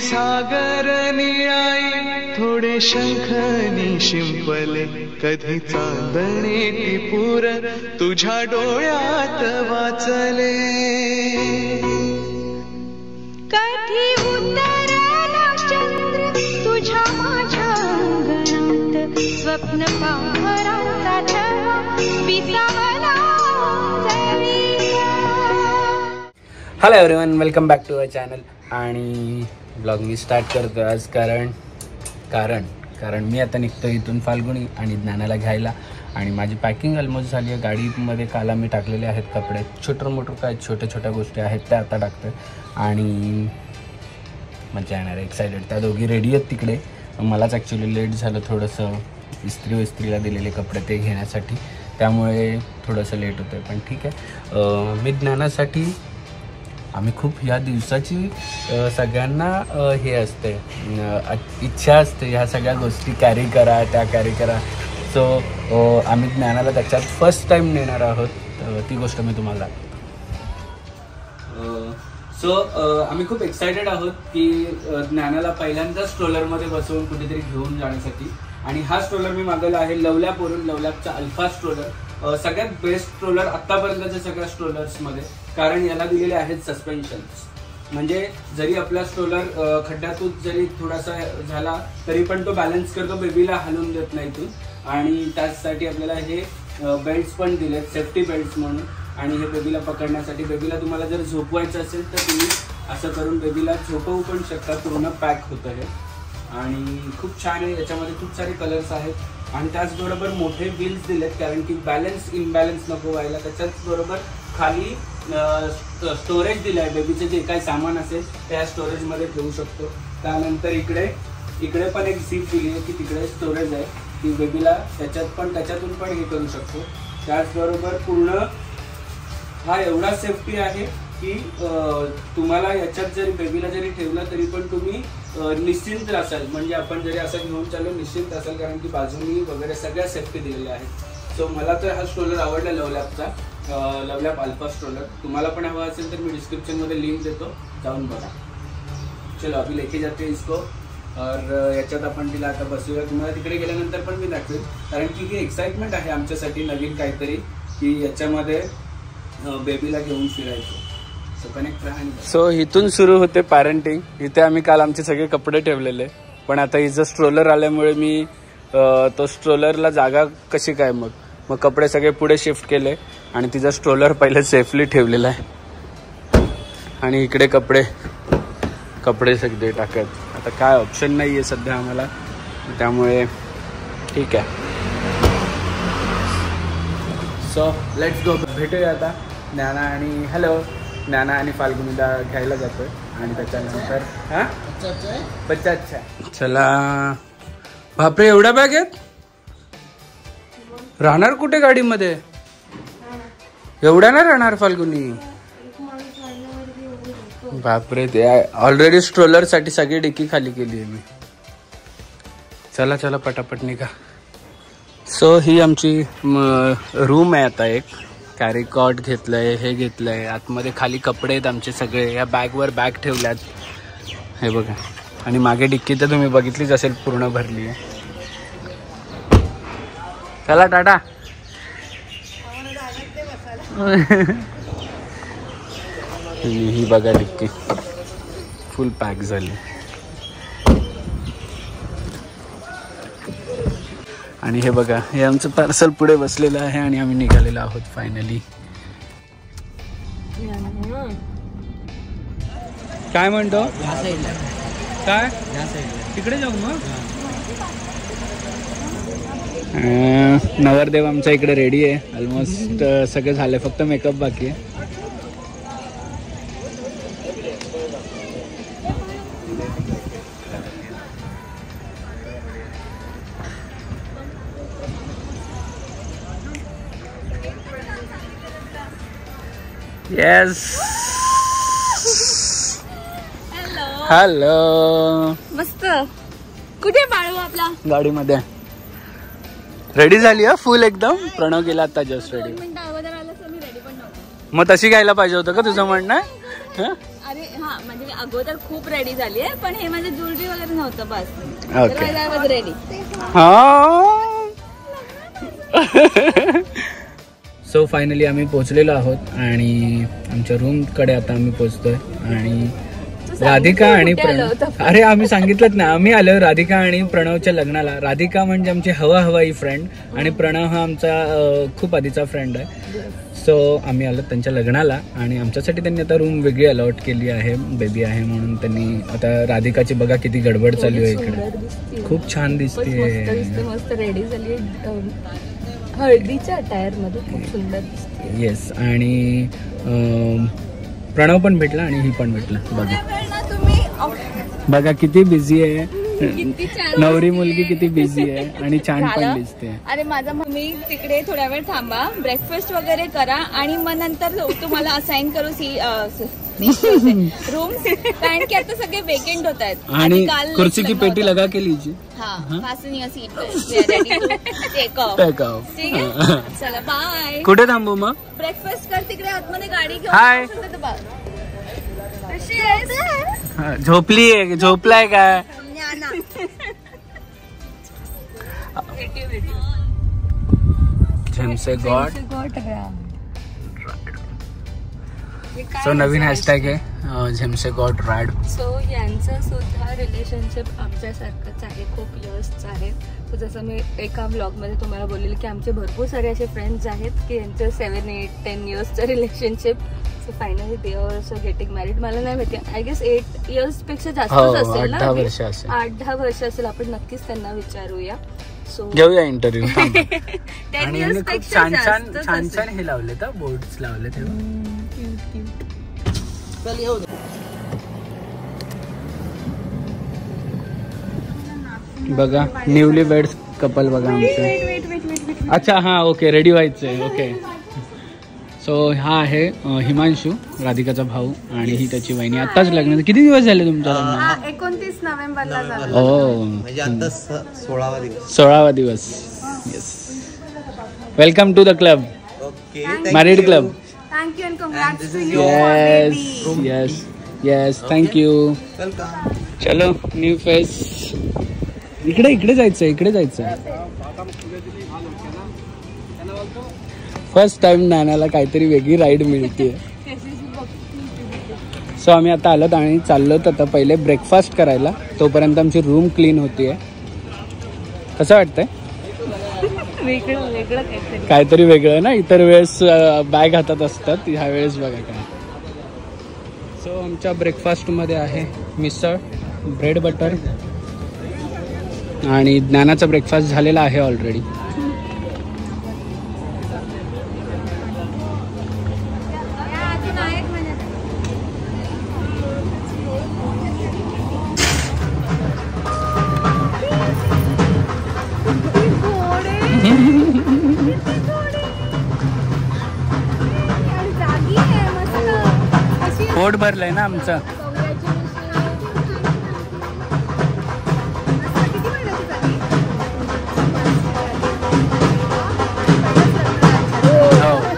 सागर निळाई थोडे शंखनी शिंपले कधी चांदणे टिपूर तुझ्या डोळ्यात वाचले कधी उतरला चंद्र तुझ्या माझ्या अंगणात स्वप्न पांघराचा छळा विसावला hello everyone, welcome back to our channel. आणि ब्लॉग मी स्टार्ट करतो आज कारण मी आता निघतो इथून फाल्गुनी आणि ज्ञानाला घ्यायला. आणि माझी पॅकिंग ऑलमोस्ट झाली आहे. गाडीमध्ये काल आम्ही टाकलेले आहेत कपडे, छोट्या छोट्या गोष्टी आहेत त्या आता टाकतो आणि मजा येणार आहे, एक्सायटेड. त्या दोघी रेडी आहेत तिकडे. मलाच ॲक्च्युली लेट झालं थोडंसं, इस्त्रीला दिलेले कपडे ते घेण्यासाठी, त्यामुळे थोडंसं लेट होतं आहे. पण ठीक आहे. मी ज्ञानासाठी आम्ही खूप ह्या दिवसाची सगळ्यांना हे असते, इच्छा असते ह्या सगळ्या गोष्टी कॅरी करा. सो आम्ही ज्ञानाला त्याच्यात फर्स्ट टाईम नेणार आहोत. ती गोष्ट मी तुम्हाला सो आम्ही खूप एक्सायटेड आहोत की ज्ञानाला पहिल्यांदा स्ट्रोलरमध्ये बसवून कुठेतरी घेऊन जाण्यासाठी. आणि हा स्ट्रोलर मी मागवला आहे लवलॅपवरून, लवलॅपचा अल्फा स्ट्रोलर. सगळ्यात बेस्ट स्ट्रोलर आत्तापर्यंतच्या सगळ्या स्ट्रोलर्समध्ये, कारण याला दिलेले आहेत सस्पेन्शन्स. म्हणजे जरी आपला स्ट्रोलर खड्ड्यातून जरी थोडासा झाला तरी पण तो बॅलन्स करतो, बेबीला हलवून देत नाही इथून. आणि त्यासाठी आपल्याला हे बेल्ट्स पण दिलेत, सेफ्टी बेल्ट्स म्हणून. आणि हे बेबीला पकडण्यासाठी, बेबीला तुम्हाला जर झोपवायचं असेल तर तुम्ही असं करून बेबीला झोपवू पण शकता. पूर्ण पॅक होतं हे आणि खूप छान आहे. याच्यामध्ये खूप सारे कलर्स आहेत आणि त्याचबरोबर मोठे व्हील्स दिलेत, कारण की बॅलन्स इनबॅलन्स नको व्हायला. त्याच्याचबरोबर खाली स्टोरेज दिलं आहे. बेबीचे जे काही सामान असेल त्या स्टोरेजमध्ये ठेवू शकतो. त्यानंतर इकडे पण एक झीप दिली आहे की तिकडे स्टोरेज आहे की बेबीला त्याच्यातून पण हे करू शकतो. त्याचबरोबर पूर्ण हा एवढा सेफ्टी आहे की तुम्हाला याच्यात जरी बेबीला जरी ठेवलं तरी पण तुम्ही निश्चिंत असाल. म्हणजे आपण जरी असं घेऊन चाललो निश्चिंत असाल, कारण की बाजूनी वगैरे सगळ्या सेफ्टी दिलेल्या आहेत. सो मला तर हा स्ट्रोलर आवडला लवलॅपचा, लवलॅप अल्फा स्ट्रोलर. तुम्हाला पण हवा असेल तर मी डिस्क्रिप्शनमध्ये लिंक देतो, जाऊन बघा. चलो अभी लेके जाते इसको. और याच्यात आपण तिला आता बसूया. तुम्हाला तिकडे गेल्यानंतर पण मी दाखवेल, कारण की ही एक्साइटमेंट आहे आमच्यासाठी नवीन काहीतरी, की याच्यामध्ये बेबीला घेऊन फिरायचं. सो इथून सुरू होते पॅरेंटिंग. इथे आम्ही काल आमचे सगळे कपडे ठेवलेले, पण आता हिचं स्ट्रोलर आल्यामुळे मी तो स्ट्रोलरला जागा कशी काय मग कपडे सगळे पुढे शिफ्ट केले आणि तिचा स्ट्रोलर पहिले सेफली ठेवलेला आहे. आणि इकडे कपडे सगळे टाकत. आता काय ऑप्शन नाही आहे सध्या आम्हाला, त्यामुळे ठीक आहे. So let's go. भेटूया आता ज्ञाना आणि फाल्गुनीला घ्यायला जातोय आणि त्याच्यानंतर बच्चा चला. बापरे, एवढ्या बॅग आहेत. राहणार कुठे गाडीमध्ये? एवढ्या नाही राहणार फाल्गुनी. बापरे, ते ऑलरेडी स्ट्रोलर साठी सगळी डिक्की खाली केली आहे मी. चला पटापट निघा. सो ही आमची रूम आहे. आता एक कॅरी कॉट घेतलंय, हे घेतलंय. आतमध्ये खाली कपडे आहेत आमचे सगळे. या बॅगवर बॅग ठेवल्यात, हे बघा. आणि मागे डिक्की तर तुम्ही बघितलीच असेल, पूर्ण भरली आहे. चला टाटा. ही बघा डिक्की फुल पॅक झाली. आणि हे बघा, हे आमचं पार्सल पुढे बसलेलं आहे आणि आम्ही निघालेलो आहोत फायनली. काय म्हणतो? काय तिकडे जाऊ मग? नवरदेव आमच्या इकडे रेडी आहे. ऑलमोस्ट सगळं झालंय, फक्त मेकअप बाकी आहे. येस. हॅलो. मस्त. कुठे बाळू आपला? गाडीमध्ये. रेडी झाली आहे फुल एकदम. प्रणव गेला आता जस्ट रेडी. मग तशी घ्यायला पाहिजे होतं का तुझं म्हणणं? अरे हा म्हणजे मी अगोदर खूप रेडी झाली आहे, पण हे माझं ज्वेलरी वगैरे नव्हतं बस. रेडी. सो फायनली आम्ही पोहोचलेलो आहोत आणि आमच्या रूम कडे आता आम्ही पोहोचतोय. आणि राधिका आणि प्रणव, अरे आम्ही सांगितलंच ना, आम्ही आलो राधिका आणि प्रणवच्या लग्नाला. राधिका म्हणजे आमची हवाई फ्रेंड आणि प्रणव हा आमचा खूप आधीचा फ्रेंड आहे. सो आम्ही आलो त्यांच्या लग्नाला आणि आमच्यासाठी त्यांनी आता रूम वेगळी अलॉट केली आहे, बेबी आहे म्हणून. त्यांनी आता राधिकाची बघा किती गडबड चालू आहे इकडे, खूप छान दिसते, मस्त रेडी झाली हळदीच्या अटायर मध्ये, खूप सुंदर दिसते. येस. आणि प्रणव पण भेटला आणि ही पण भेटला. बघा किती बिझी आहे, नवरी मुलगी किती बिझी आहे आणि छान पण दिसते. अरे माझा मम्मी तिकडे थोड्या वेळ थांबा, ब्रेकफास्ट वगैरे करा आणि मग नंतर तुम्हाला असाइन करू रूम, कारण की आता सगळे वेकेंट होत आहेत. आणि कुर्सी की पेटी लगा के लीजिए. Seat take off. ठीक आहे, चला बाय. कुठे थांबू मग? ब्रेकफास्ट कर तिकडे आतमध्ये, गाडी घेऊन. हाय, झोपली, झोपलाय काय? झेमसे गॉड. सो नवीन हॅशटॅग आहे झेमसे गॉड रॅड. सो यांचं सुद्धा रिलेशनशिप आमच्यासारखंच आहे, खूप इयर्सचं आहे. सो जसं मी एका ब्लॉगमध्ये तुम्हाला बोललेलं की आमचे भरपूर सारे असे फ्रेंड्स आहेत की यांचं 7, 8, 10 इयर्सचं relationship. So finally they are also getting married. मला नाही माहिती, आय गेस 8 इयर्स पेक्षा जास्तच असेल ना, 8-10 वर्ष असेल. आपण नक्कीच त्यांना विचारूया. सो घेऊया इंटरव्ह्यू. 10 इयर्स पेक्षा छान छान हे लावले तर बोर्ड्स लावले तेव्हा. बघा न्यूली बेड कपल बघा आमचं. अच्छा हा ओके, रेडी व्हायचंय. ओके. सो हा आहे हिमांशू, राधिकाचा भाऊ, आणि ही त्याची वहिनी. आताच लग्न. किती दिवस झाले तुमच्या लग्नाला? 29 नोव्हेंबरला झालं. ओ म्हणजे आता 16वा दिवस. Yes. Welcome to the club, married club. Thank you and congrats to you. Yes. Yes thank you. चलो न्यू फेस. इकडे जायचं. फर्स्ट टाइम नानाला काहीतरी वेगळी राईड मिळते. सो आम्ही आता आलो आणि चाललो आता पहिले ब्रेकफास्ट करायला, तोपर्यंत आमची रूम क्लीन होतीये. कसं वाटतंय? काहीतरी वेगळं ना. इतर वेळेस बॅग हातात असतात, ह्या वेळेस बघा काय. सो आमच्या ब्रेकफास्टमध्ये आहे मिसळ, ब्रेड बटर, आणि ज्ञानाचा ब्रेकफास्ट झालेला आहे ऑलरेडी. पोट भरलंय ना आमचं.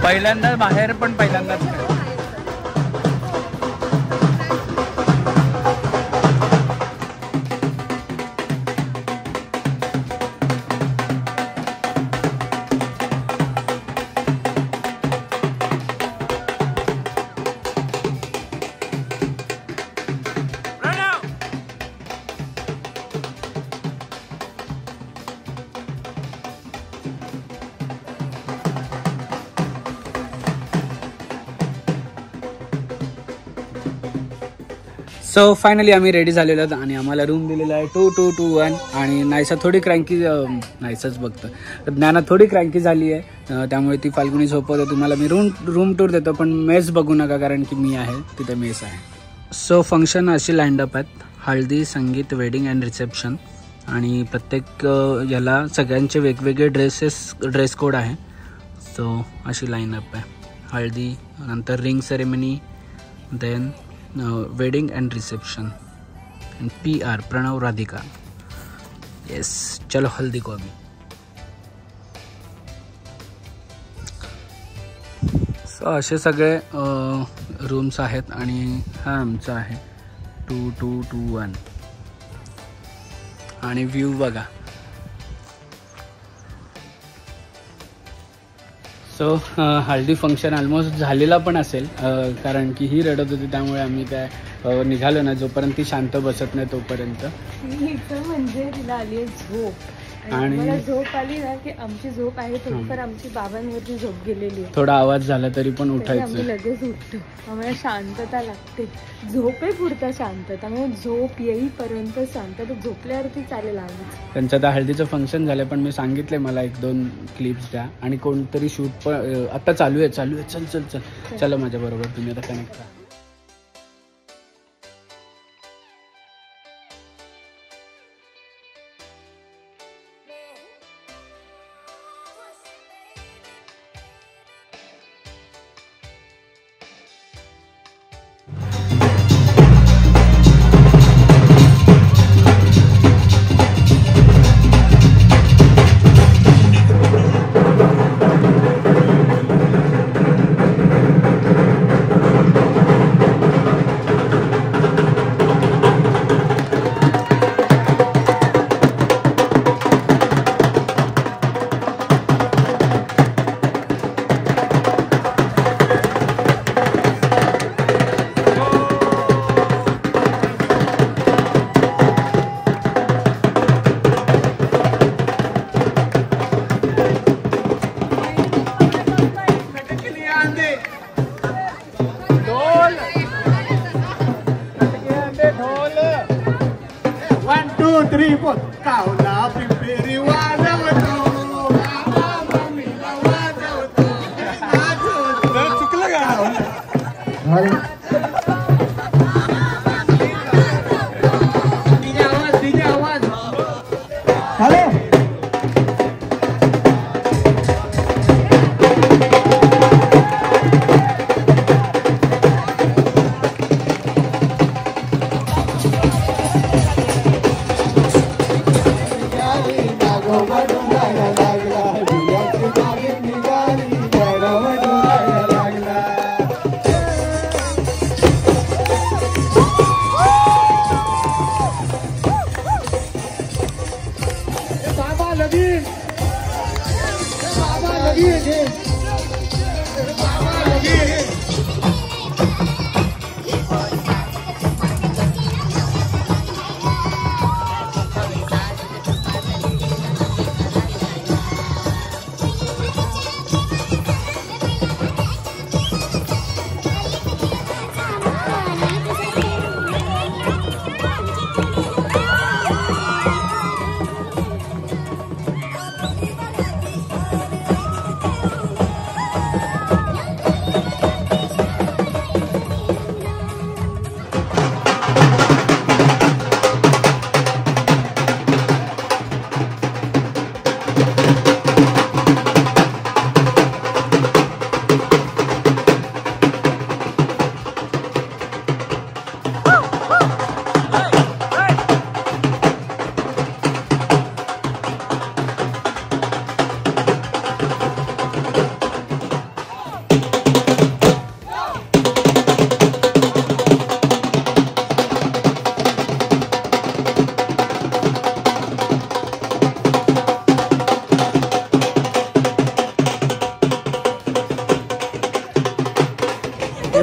पहिल्यांदा बाहेर, पण पहिल्यांदाच. सो फायनली आम्ही रेडी झालेलो आहोत आणि आम्हाला रूम दिलेला आहे 2221. आणि नायसा थोडी क्रँकी, नायसाच बघतं, ज्ञाना थोडी क्रँकी झाली आहे, त्यामुळे ती फाल्गुनी झोपवते. तुम्हाला मी रूम टूर देतो, पण मेस बघू नका कारण की मी आहे तिथे, मेस आहे. सो फंक्शन अशी लाईनअप आहेत: हळदी, संगीत, वेडिंग अँड रिसेप्शन. आणि प्रत्येक याला सगळ्यांचे वेगवेगळे ड्रेस कोड आहे. सो अशी लाईनअप आहे: हळदी, नंतर ring ceremony, then wedding and reception, and PR Pranav Radhika. Yes, चलो हल्दी को अभी. सो असे सगळे रूम्स आहेत आणि हा आमचा आहे 2221 आणि व्ह्यू बघा. सो हळदी फंक्शन ऑलमोस्ट झालेला पण असेल, कारण की ही रडत होती त्यामुळे आम्ही काय निघालो ना, जोपर्यंत ती शांत बसत नाही तोपर्यंत. म्हणजे तिला आली आहे झोप आणि मला झोप आली ना की आमची झोप आहे थोडीफार आमची बाबांवरती झोप गेलेली आहे. थोडा आवाज झाला तरी पण उठायचं, आम्ही लगेच उठतो. आम्हाला शांतता लागते, झोपे पुरता शांतता, त्यामुळे झोप येईपर्यंत शांतता, झोपल्यावरती चालेल आम्ही. त्यांचं आता हळदीचं फंक्शन झालं पण मी सांगितले मला 1-2 क्लिप्स द्या आणि कोणतरी शूट पण आता चालू आहे. चल चल चल चला माझ्या बरोबर, तुम्ही आता कनेक्ट करा.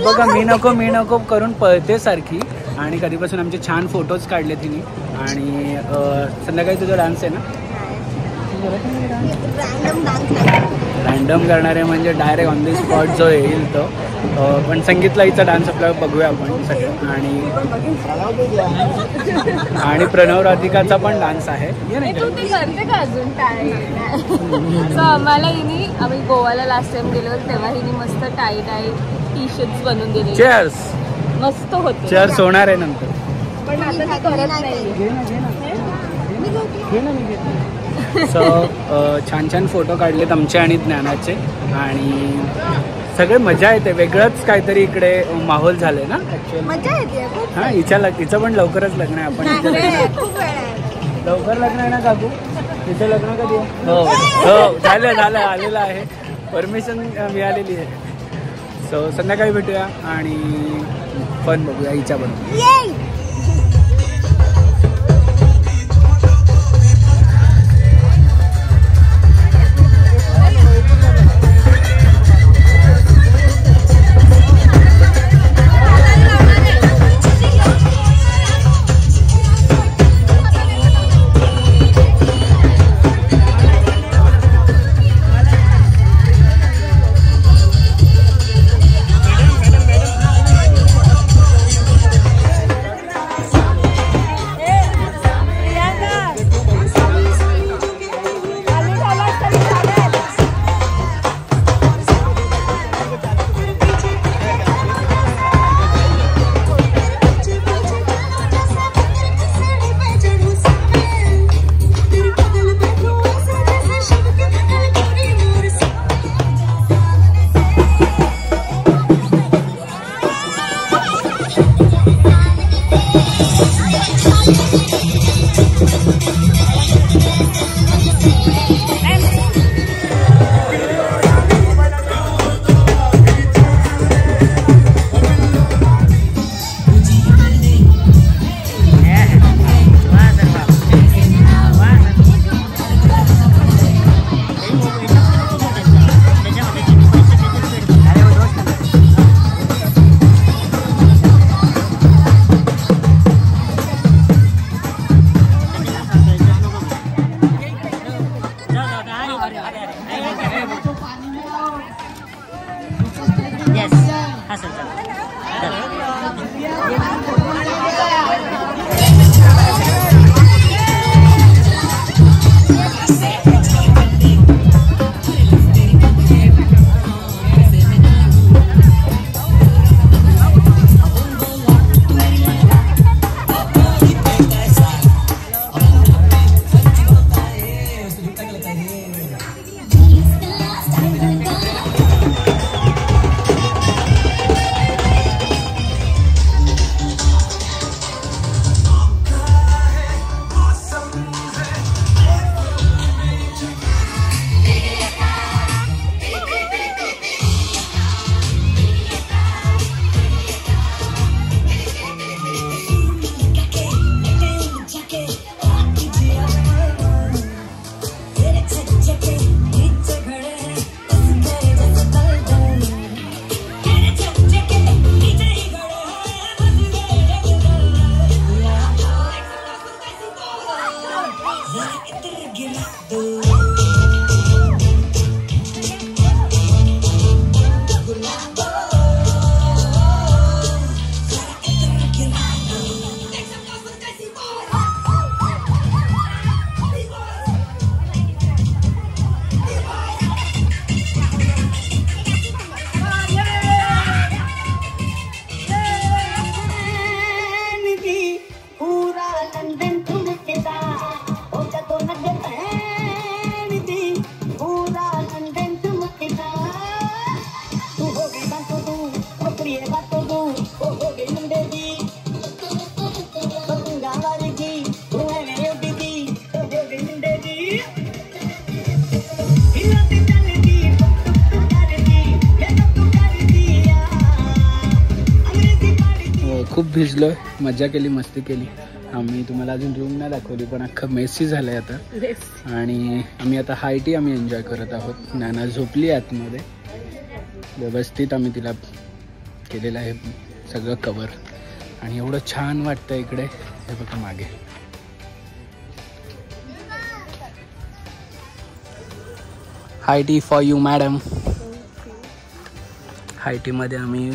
बघा मी नको करून पळते सारखी आणि कधीपासून आमचे छान फोटोज काढले तिने. आणि संध्याकाळी तुझा डान्स आहे ना? रॅन्डम करणार आहे म्हणजे डायरेक्ट ऑन दी स्पॉट जो येईल तो. पण संगीतला हिचा डान्स आपल्याला बघूया आपण सगळं. आणि प्रणव राधिकाचा पण डान्स आहे. आम्हाला हिनी आम्ही गोवाला लास्ट टाइम गेलो तेव्हा हिनी मस्त टाई टी शर्ट्स बनवून दिले. चेअर्स मस्त होते. चेअर्स होणार आहे नंतर. पण आता ते करत नाही. सो छान फोटो काढलेत आमचे आणि ज्ञानाचे आणि सगळे मजा येते. वेगळंच काहीतरी इकडे माहोल झालंय ना ऍक्च्युअली. मजा येते. हा हिचं पण लवकरच लग्न आहे. आपण लवकर लग्न आहे ना काकू? तिचं लग्न कधी आहे? हो झालं आलेलं आहे. परमिशन मिळालेली आहे. सो संध्याकाळी भेटूया आणि फन बघूया हिच्या बरोबर. खूप भिजलोय, मजा केली, मस्ती केली. आम्ही तुम्हाला अजून रूम नाही दाखवली पण अख्खं मेसी झालंय आता. आणि आम्ही आता हाय टी आम्ही एन्जॉय करत आहोत. नाना झोपली आतमध्ये, व्यवस्थित आम्ही तिला केलेलं आहे सगळं कवर. आणि एवढं छान वाटतं इकडे. हे बघा मागे हाय टी फॉर यू मॅडम. हाय टीमध्ये आम्ही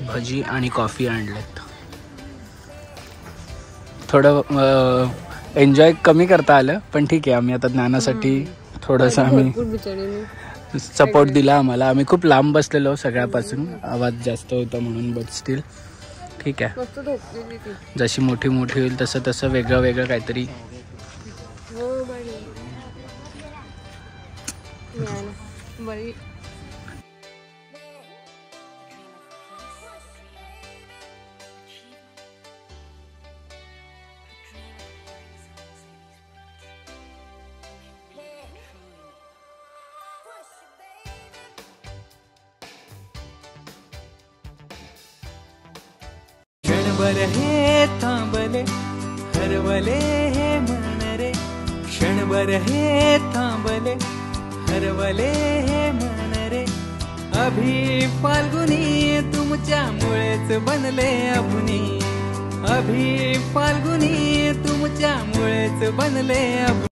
भजी आणि कॉफी आणलेत. थोडं एन्जॉय कमी करता आलं पण ठीक आहे. आम्ही आता ज्ञानासाठी थोडंसं आम्ही सपोर्ट दिला आम्हाला. आम्ही खूप लांब बसलेलो सगळ्यापासून, आवाज जास्त होता म्हणून. बट स्टील ठीक आहे. जशी मोठी मोठी होईल तसं तसं वेगळं वेगळं काहीतरी. क्षणभर हे थांबले हरवले हे मन रे, क्षणभर हे थांबले हरवले हे मन रे. अभि फाल्गुनी तुमच्यामुळेच बनले अभुनी, अभि फाल्गुनी तुमच्यामुळेच बनले अभुनी.